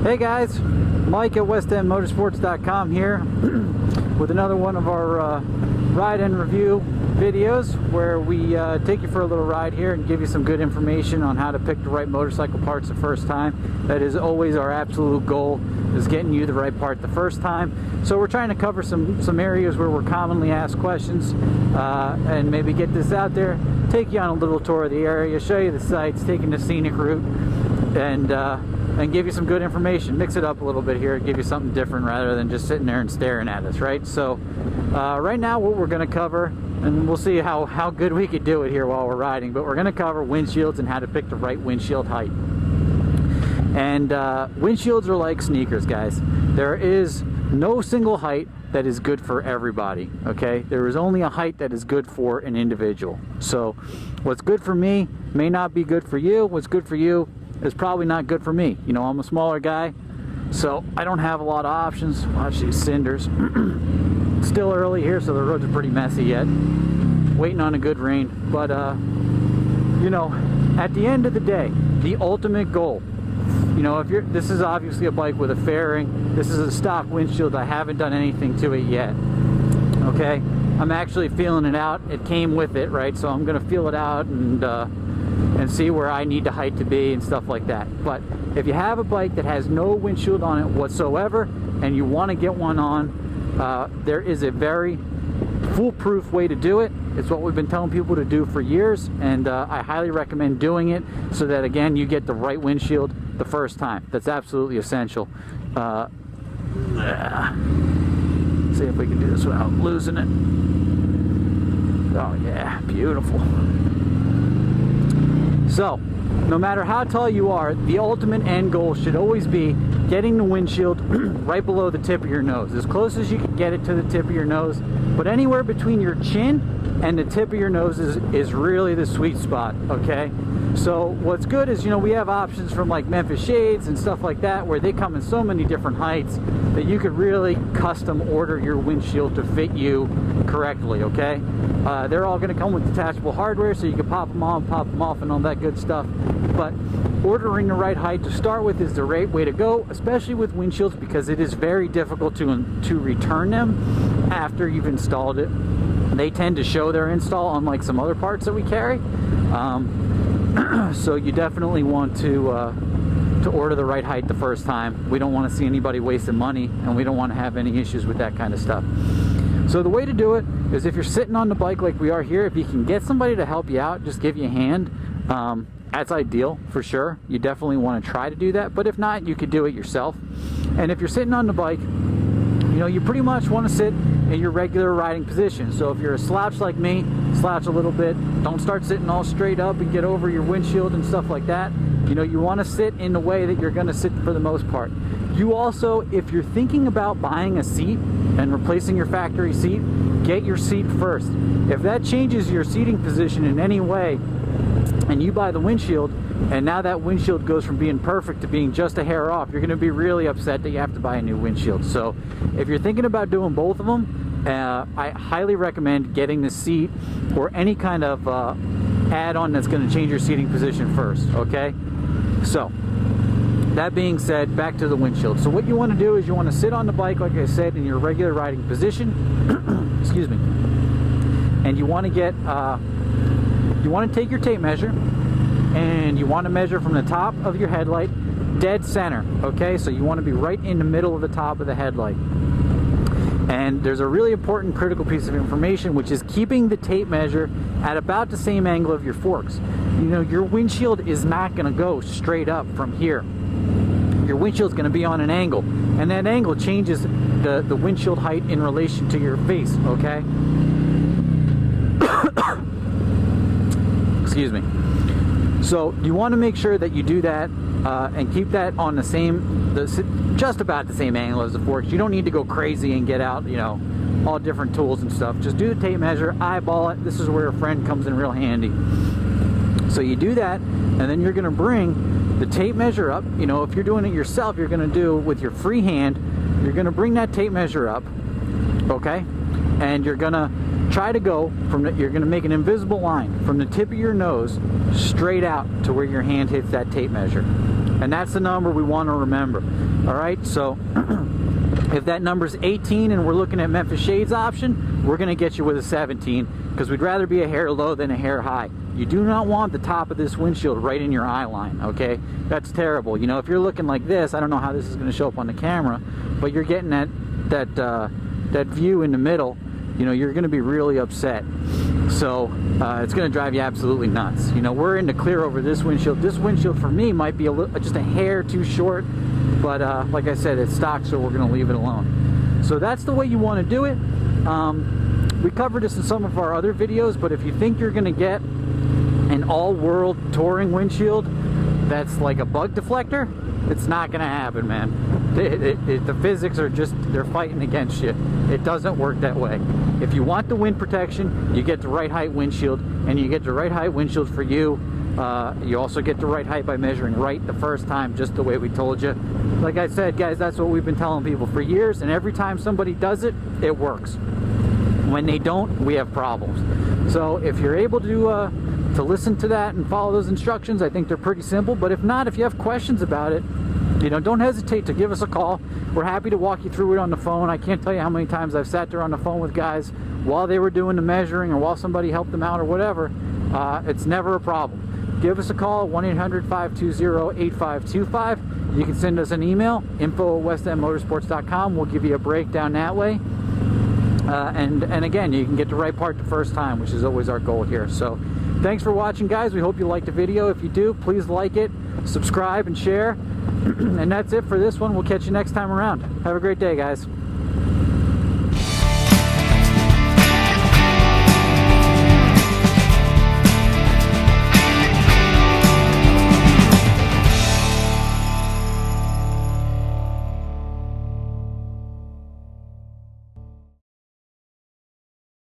Hey guys, Mike at WestEndMotorsports.com here with another one of our ride and review videos where we take you for a little ride here and give you some good information on how to pick the right motorcycle parts the first time. That is always our absolute goal, is getting you the right part the first time. So we're trying to cover some areas where we're commonly asked questions and maybe get this out there, take you on a little tour of the area, show you the sights, taking the scenic route, and give you some good information. Mix it up a little bit here, give you something different rather than just sitting there and staring at us, right? So right now what we're going to cover, and we'll see how good we could do it here while we're riding, but we're going to cover windshields and how to pick the right windshield height. And windshields are like sneakers, guys. There is no single height that is good for everybody, okay? There is only a height that is good for an individual. So what's good for me may not be good for you. What's good for you is probably not good for me. You know, I'm a smaller guy, so I don't have a lot of options. Watch these cinders. Still early here, so the roads are pretty messy yet. Waiting on a good rain. But, you know, at the end of the day, the ultimate goal, you know, this is obviously a bike with a fairing. This is a stock windshield. I haven't done anything to it yet. Okay? I'm actually feeling it out. It came with it, right? So I'm going to feel it out and see where I need the height to be and stuff like that. But if you have a bike that has no windshield on it whatsoever and you want to get one on, there is a very foolproof way to do it. It's what we've been telling people to do for years, and I highly recommend doing it so that, again, you get the right windshield the first time. That's absolutely essential. See if we can do this without losing it. Oh yeah, beautiful. So, no matter how tall you are, the ultimate end goal should always be getting the windshield right below the tip of your nose. As close as you can get it to the tip of your nose, but anywhere between your chin and the tip of your nose is really the sweet spot, okay? So what's good is, you know, we have options from like Memphis Shades and stuff like that where they come in so many different heights that you could really custom order your windshield to fit you correctly, okay? They're all going to come with detachable hardware, so you can pop them on, pop them off, and all that good stuff. But ordering the right height to start with is the right way to go, especially with windshields, because it is very difficult to return them after you've installed it. They tend to show their install, unlike some other parts that we carry. So you definitely want to order the right height the first time. We don't want to see anybody wasting money, and we don't want to have any issues with that kind of stuff. So the way to do it is, if you're sitting on the bike like we are here, if you can get somebody to help you out, just give you a hand. That's ideal for sure. You definitely want to try to do that, but if not, you could do it yourself. And if you're sitting on the bike, you know, you pretty much want to sit in your regular riding position. So if you're a slouch like me, slouch a little bit. Don't start sitting all straight up and get over your windshield and stuff like that. You know, you want to sit in the way that you're going to sit for the most part. You also, if you're thinking about buying a seat and replacing your factory seat, get your seat first. If that changes your seating position in any way, and you buy the windshield, and now that windshield goes from being perfect to being just a hair off, you're going to be really upset that you have to buy a new windshield. So if you're thinking about doing both of them, I highly recommend getting the seat or any kind of add-on that's going to change your seating position first, okay? So that being said, back to the windshield. So what you want to do is you want to sit on the bike, like I said, in your regular riding position. Excuse me. And you want to get you want to take your tape measure, and you want to measure from the top of your headlight dead center, okay? So you want to be right in the middle of the top of the headlight. And there's a really important critical piece of information, which is keeping the tape measure at about the same angle of your forks. You know, your windshield is not going to go straight up from here. Your windshield's going to be on an angle, and that angle changes the windshield height in relation to your face, okay? Excuse me. So you want to make sure that you do that and keep that on just about the same angle as the forks. You don't need to go crazy and get out, you know, all different tools and stuff. Just do the tape measure, eyeball it. This is where a friend comes in real handy. So you do that, and then you're going to bring the tape measure up. You know, if you're doing it yourself, you're going to do with your free hand. You're going to bring that tape measure up, okay? And you're going to try to go you're going to make an invisible line from the tip of your nose straight out to where your hand hits that tape measure. And that's the number we want to remember. All right, so if that number's 18 and we're looking at Memphis Shades option, we're gonna get you with a 17 because we'd rather be a hair low than a hair high. You do not want the top of this windshield right in your eye line, okay? That's terrible. You know, if you're looking like this, I don't know how this is gonna show up on the camera, but you're getting that view in the middle, you know, you're gonna be really upset. So it's gonna drive you absolutely nuts. You know, we're in the clear over this windshield. This windshield for me might be just a hair too short, but like I said, it's stock, so we're gonna leave it alone. So that's the way you wanna do it. We covered this in some of our other videos, but if you think you're gonna get an all-world touring windshield that's like a bug deflector, it's not gonna happen, man. The physics are just, they're fighting against you. It doesn't work that way. If you want the wind protection, you get the right height windshield, and you get the right height windshield for you. You also get the right height by measuring right the first time, just the way we told you. Like I said, guys, that's what we've been telling people for years, and every time somebody does it, it works. When they don't, we have problems. So if you're able to listen to that and follow those instructions, I think they're pretty simple. But if not, if you have questions about it, you know, don't hesitate to give us a call. We're happy to walk you through it on the phone. I can't tell you how many times I've sat there on the phone with guys while they were doing the measuring or while somebody helped them out or whatever. It's never a problem. Give us a call, 1-800-520-8525. You can send us an email, info@westendmotorsports.com. We'll give you a breakdown that way. And again, you can get the right part the first time, which is always our goal here. So thanks for watching, guys. We hope you liked the video. If you do, please like it, subscribe, and share. And that's it for this one. We'll catch you next time around. Have a great day, guys.